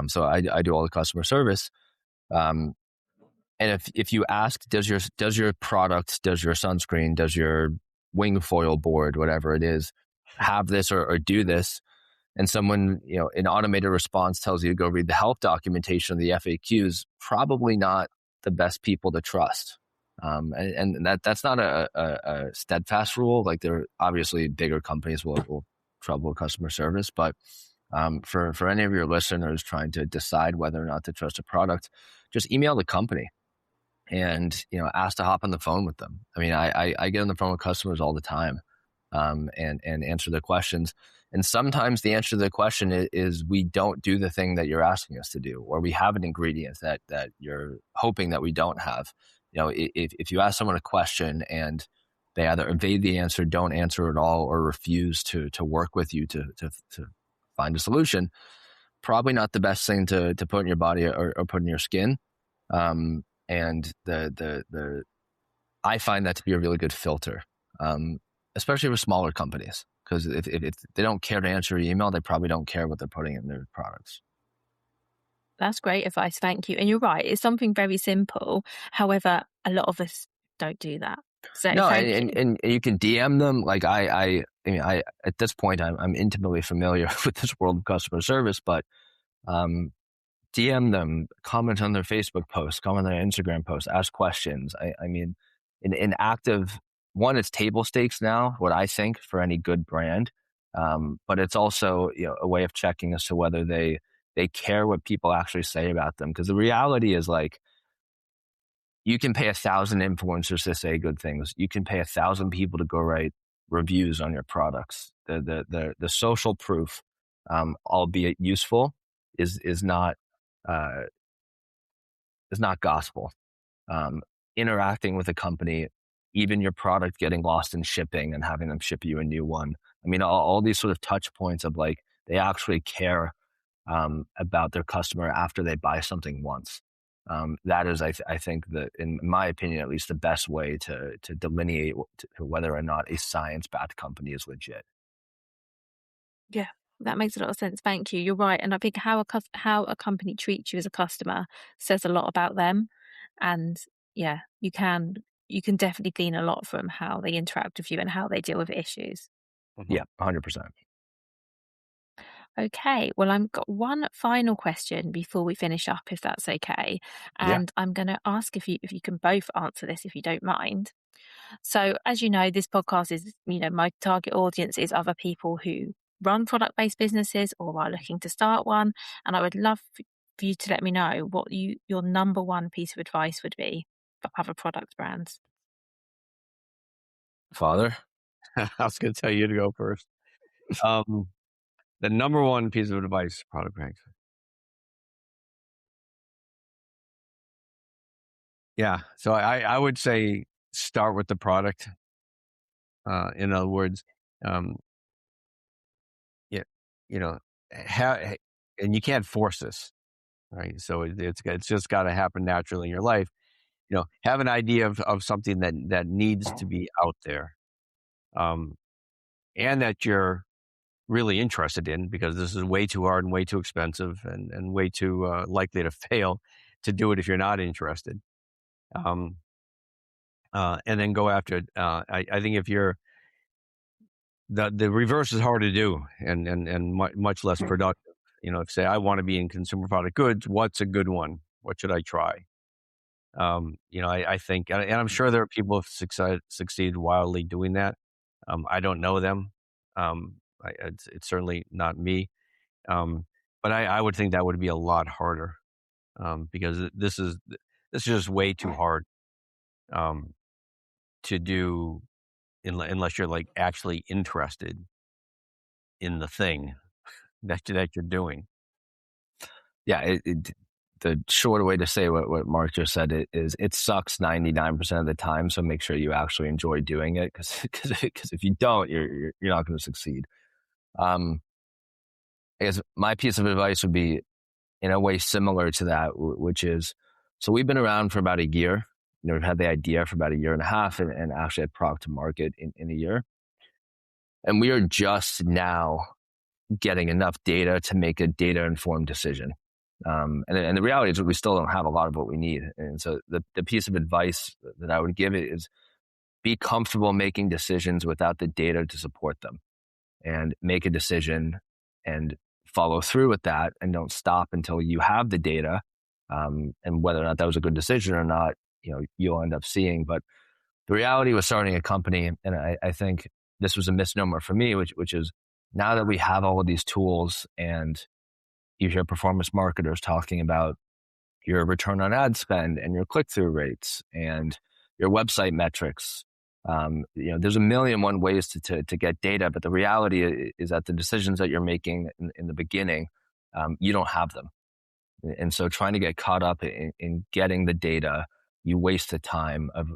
So I do all the customer service. And if you ask, does your product, does your sunscreen, does your wing foil board, whatever it is, have this or do this? And someone, an automated response tells you to go read the health documentation of the FAQs, probably not the best people to trust. And that's not a steadfast rule. Like, there obviously bigger companies will trouble customer service, but for any of your listeners trying to decide whether or not to trust a product, just email the company and ask to hop on the phone with them. I mean, I get on the phone with customers all the time, and answer their questions. And sometimes the answer to the question is we don't do the thing that you're asking us to do, or we have an ingredient that you're hoping that we don't have. If you ask someone a question and they either evade the answer, don't answer at all, or refuse to work with you to find a solution, probably not the best thing to put in your body or put in your skin. And I find that to be a really good filter, especially with smaller companies, because if they don't care to answer your email, they probably don't care what they're putting in their products. That's great advice. Thank you. And you're right. It's something very simple. However, a lot of us don't do that. So no, and you can DM them. Like I mean, at this point, I'm intimately familiar with this world of customer service, but DM them, comment on their Facebook posts, comment on their Instagram posts, ask questions. I mean, in active one, it's table stakes now, what I think, for any good brand. But it's also a way of checking as to whether they care what people actually say about them. Because the reality is, like, you can pay 1,000 influencers to say good things. You can pay 1,000 people to go write reviews on your products. The social proof, albeit useful, is not gospel. Interacting with a company, even your product getting lost in shipping and having them ship you a new one. I mean, all these sort of touch points of, like, they actually care about their customer after they buy something once. That is, I think, that, in my opinion, at least, the best way to delineate whether or not a science-backed company is legit. Yeah, that makes a lot of sense. Thank you. You're right. And I think how a company treats you as a customer says a lot about them. And yeah, you can definitely glean a lot from how they interact with you and how they deal with issues. Mm-hmm. Yeah, 100%. Okay, well, I've got one final question before we finish up, if that's okay. And I'm going to ask if you can both answer this, if you don't mind. So, as you know, this podcast is, my target audience is other people who run product-based businesses or are looking to start one. And I would love for you to let me know what your number one piece of advice would be for other product brands. Father? I was going to tell you to go first. The number one piece of advice, product brands. Yeah. So I would say start with the product. In other words, and you can't force this, right? So it's just got to happen naturally in your life. Have an idea of something that needs to be out there, and that you're really interested in, because this is way too hard and way too expensive and way too likely to fail to do it if you're not interested. And then go after it. I think if you're the reverse is hard to do and much less productive. if say I want to be in consumer product goods, what's a good one? What should I try? I think, and I'm sure there are people who have succeeded wildly doing that. I don't know them. It's certainly not me. But I would think that would be a lot harder, because this is just way too hard to do unless you're like actually interested in the thing that you're doing. Yeah, the shorter way to say what Mark just said is it sucks 99% of the time. So make sure you actually enjoy doing it, because if you don't, you're not going to succeed. I guess my piece of advice would be in a way similar to that, which is, so we've been around for about a year. We've had the idea for about a year and a half, and actually had product to market in a year. And we are just now getting enough data to make a data-informed decision. And the reality is we still don't have a lot of what we need. And so the piece of advice that I would give it is be comfortable making decisions without the data to support them, and make a decision and follow through with that, and don't stop until you have the data. And whether or not that was a good decision or not, you'll end up seeing. But the reality with starting a company, and I think this was a misnomer for me, which is now that we have all of these tools, and you hear performance marketers talking about your return on ad spend and your click-through rates and your website metrics. There's a million one ways to get data, but the reality is that the decisions that you're making in the beginning, you don't have them. And so trying to get caught up in getting the data, you waste the time of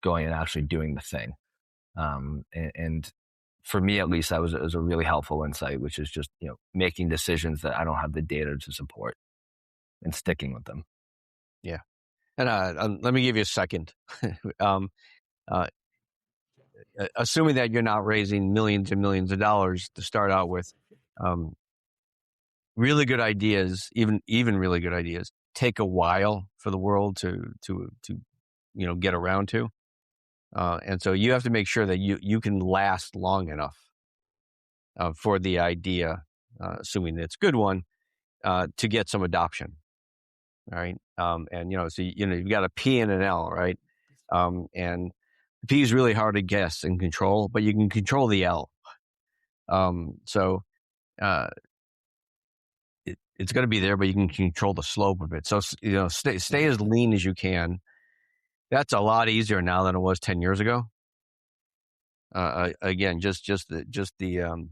going and actually doing the thing. And for me, at least, that was a really helpful insight, which is just, making decisions that I don't have the data to support and sticking with them. Yeah. And let me give you a second. Assuming that you're not raising millions and millions of dollars to start out with, really good ideas, even really good ideas, take a while for the world to get around to. And so you have to make sure that you can last long enough for the idea, assuming it's a good one, to get some adoption. All right. So you've got a P and an L, right? And the P is really hard to guess and control, but you can control the L. It's going to be there, but you can control the slope of it. So stay as lean as you can. That's a lot easier now than it was 10 years ago. Again, just the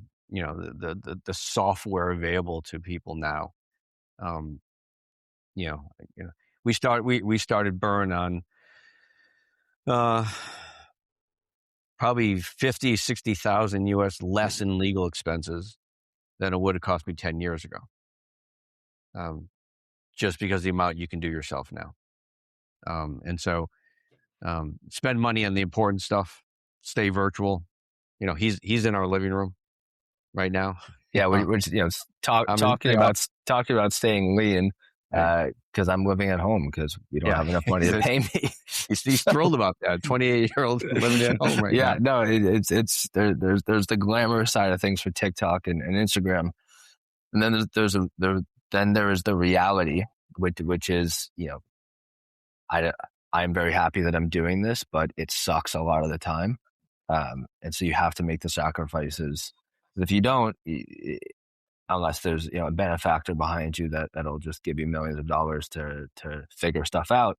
software available to people now. We started Burn on probably 50, 60,000 US less in legal expenses than it would have cost me 10 years ago. Just because the amount you can do yourself now. And so spend money on the important stuff, stay virtual. He's in our living room right now. Yeah, we're talking about staying lean, because I'm living at home because we don't have enough money to pay me. He's thrilled about that. 28-year-old living at home right now. Yeah, no, it's there's the glamorous side of things for TikTok and Instagram, and then there is the reality, which is, I'm very happy that I'm doing this, but it sucks a lot of the time. And so you have to make the sacrifices. If you don't, unless there's a benefactor behind you that'll just give you millions of dollars to figure stuff out,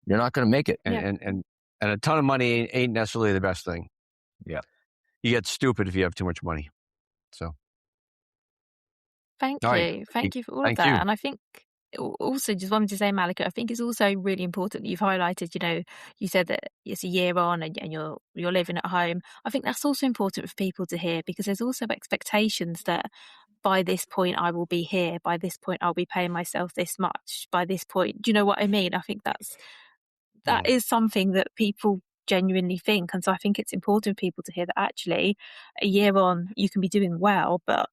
you're not going to make it. And a ton of money ain't necessarily the best thing. Yeah, you get stupid if you have too much money. So. Thank you for all of that. You. And I think also just wanted to say, Malachy, I think it's also really important that you've highlighted, you said that it's a year on and you're living at home. I think that's also important for people to hear, because there's also expectations that by this point I will be here, by this point I'll be paying myself this much, by this point, do you know what I mean? I think that is something that people genuinely think. And so I think it's important for people to hear that actually a year on you can be doing well, but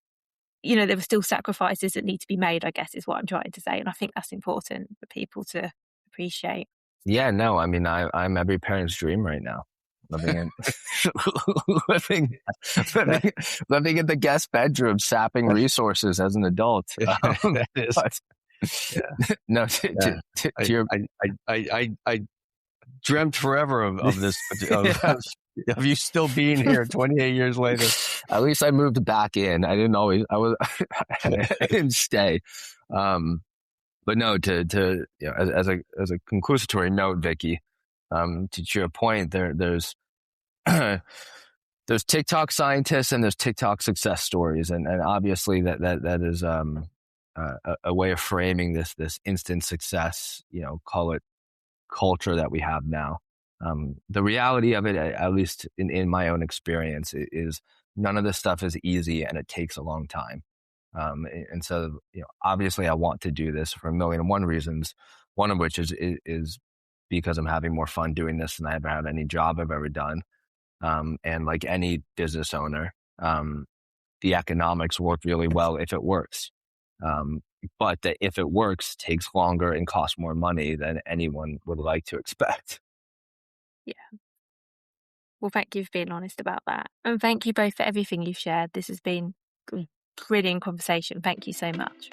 there are still sacrifices that need to be made, I guess, is what I'm trying to say. And I think that's important for people to appreciate. Yeah, no, I mean, I'm every parent's dream right now. living in living, living in the guest bedroom, sapping resources as an adult. That is. But, Yeah. no, I dreamt forever of this, of you still being here 28 years later. At least I moved back in. I didn't stay. But no, as a conclusory note, Vicky, to your point, there's there's TikTok scientists and there's TikTok success stories, and obviously that is a way of framing this instant success, call it culture that we have now. The reality of it, at least in my own experience, is none of this stuff is easy and it takes a long time. And so, obviously I want to do this for 1,000,001 reasons, one of which is because I'm having more fun doing this than I ever had any job I've ever done. And like any business owner, the economics work really well if it works. But that if it works, takes longer and costs more money than anyone would like to expect. Yeah. Well, thank you for being honest about that. And thank you both for everything you've shared. This has been a brilliant conversation. Thank you so much.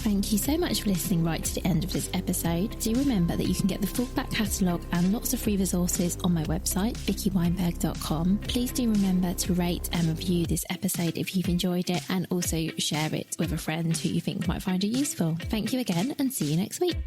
Thank you so much for listening right to the end of this episode. Do remember that you can get the full back catalogue and lots of free resources on my website, vickyweinberg.com. Please do remember to rate and review this episode if you've enjoyed it, and also share it with a friend who you think might find it useful. Thank you again, and see you next week.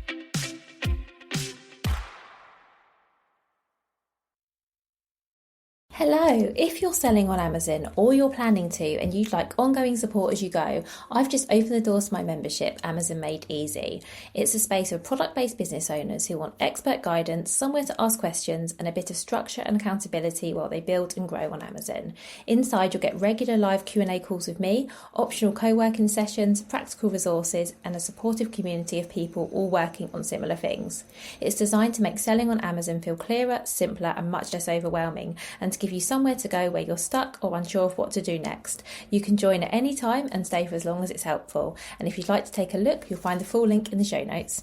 Hello, if you're selling on Amazon or you're planning to and you'd like ongoing support as you go, I've just opened the doors to my membership, Amazon Made Easy. It's a space for product-based business owners who want expert guidance, somewhere to ask questions, and a bit of structure and accountability while they build and grow on Amazon. Inside, you'll get regular live Q&A calls with me, optional co-working sessions, practical resources, and a supportive community of people all working on similar things. It's designed to make selling on Amazon feel clearer, simpler, and much less overwhelming, and to give you somewhere to go where you're stuck or unsure of what to do next. You can join at any time and stay for as long as it's helpful. And if you'd like to take a look, you'll find the full link in the show notes.